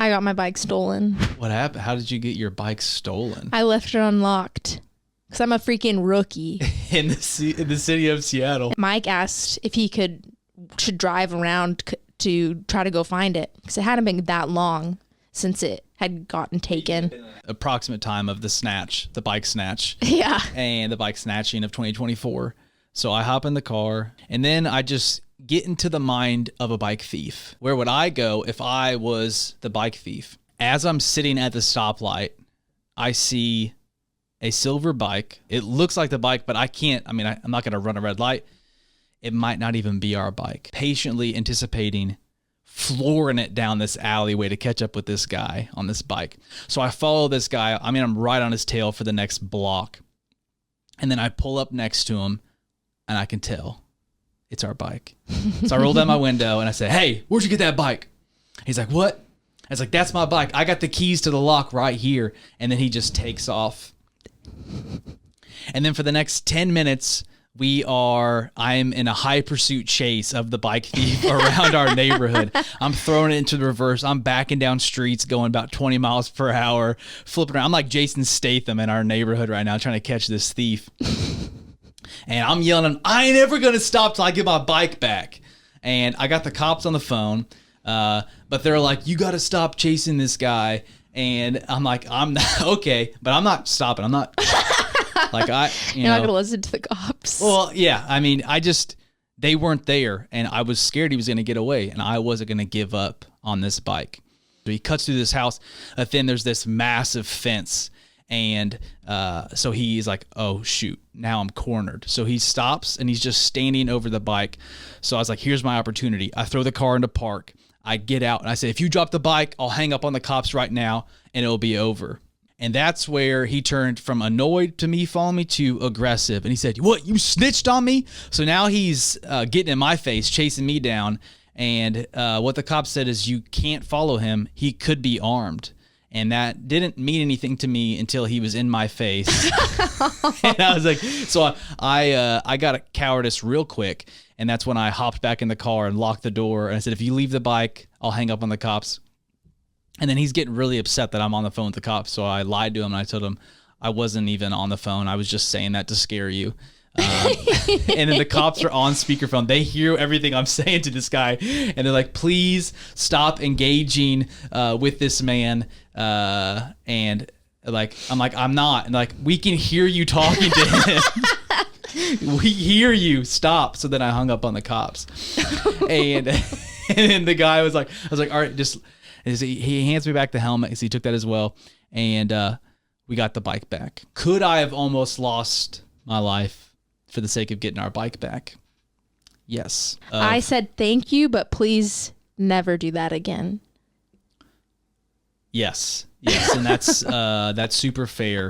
I got my bike stolen. What happened? How did you get your bike stolen? I left it unlocked because I'm a freaking rookie. In the city of Seattle. Mike asked if he should drive around to try to go find it because it hadn't been that long since it had gotten taken. Approximate time of the bike snatch. Yeah. And the bike snatching of 2024. So I hop in the car and then I just get into the mind of a bike thief. Where would I go if I was the bike thief? As I'm sitting at the stoplight, I see a silver bike. It looks like the bike, but I'm not going to run a red light. It might not even be our bike. Patiently anticipating flooring it down this alleyway to catch up with this guy on this bike. So I follow this guy. I'm right on his tail for the next block. And then I pull up next to him and I can tell it's our bike. So I roll down my window and I say, "Hey, where'd you get that bike?" He's like, "What?" I was like, "That's my bike. I got the keys to the lock right here." And then he just takes off. And then for the next 10 minutes, I'm in a high pursuit chase of the bike thief around our neighborhood. I'm throwing it into the reverse. I'm backing down streets going about 20 miles per hour, flipping around. I'm like Jason Statham in our neighborhood right now trying to catch this thief. And I'm yelling at him, "I ain't ever going to stop till I get my bike back." And I got the cops on the phone, but they're like, "You got to stop chasing this guy." And I'm like, "I'm not, okay, but I'm not stopping. I'm not." Like You're not gonna listen to the cops. Well, yeah. They weren't there, and I was scared he was gonna get away, and I wasn't gonna give up on this bike. So he cuts through this house, but then there's this massive fence, and so he's like, "Oh shoot, now I'm cornered." So he stops, and he's just standing over the bike. So I was like, "Here's my opportunity." I throw the car into park. I get out, and I say, "If you drop the bike, I'll hang up on the cops right now, and it'll be over." And that's where he turned from annoyed to me following me to aggressive. And he said, "What, you snitched on me?" So now he's getting in my face, chasing me down. And what the cop said is, "You can't follow him. He could be armed." And that didn't mean anything to me until he was in my face. And I was like, so I got a cowardice real quick. And that's when I hopped back in the car and locked the door. And I said, "If you leave the bike, I'll hang up on the cops." And then he's getting really upset that I'm on the phone with the cops. So I lied to him and I told him I wasn't even on the phone. I was just saying that to scare you. And then the cops are on speakerphone. They hear everything I'm saying to this guy. And they're like, "Please stop engaging with this man." And like, I'm like, "I'm not." And like, "We can hear you talking to him." "We hear you. Stop." So then I hung up on the cops. And then the guy was like, I was like, "All right, just..." He hands me back the helmet, so he took that as well, and we got the bike back. Could I have almost lost my life for the sake of getting our bike back? Yes. I said thank you, but please never do that again. Yes, and that's super fair.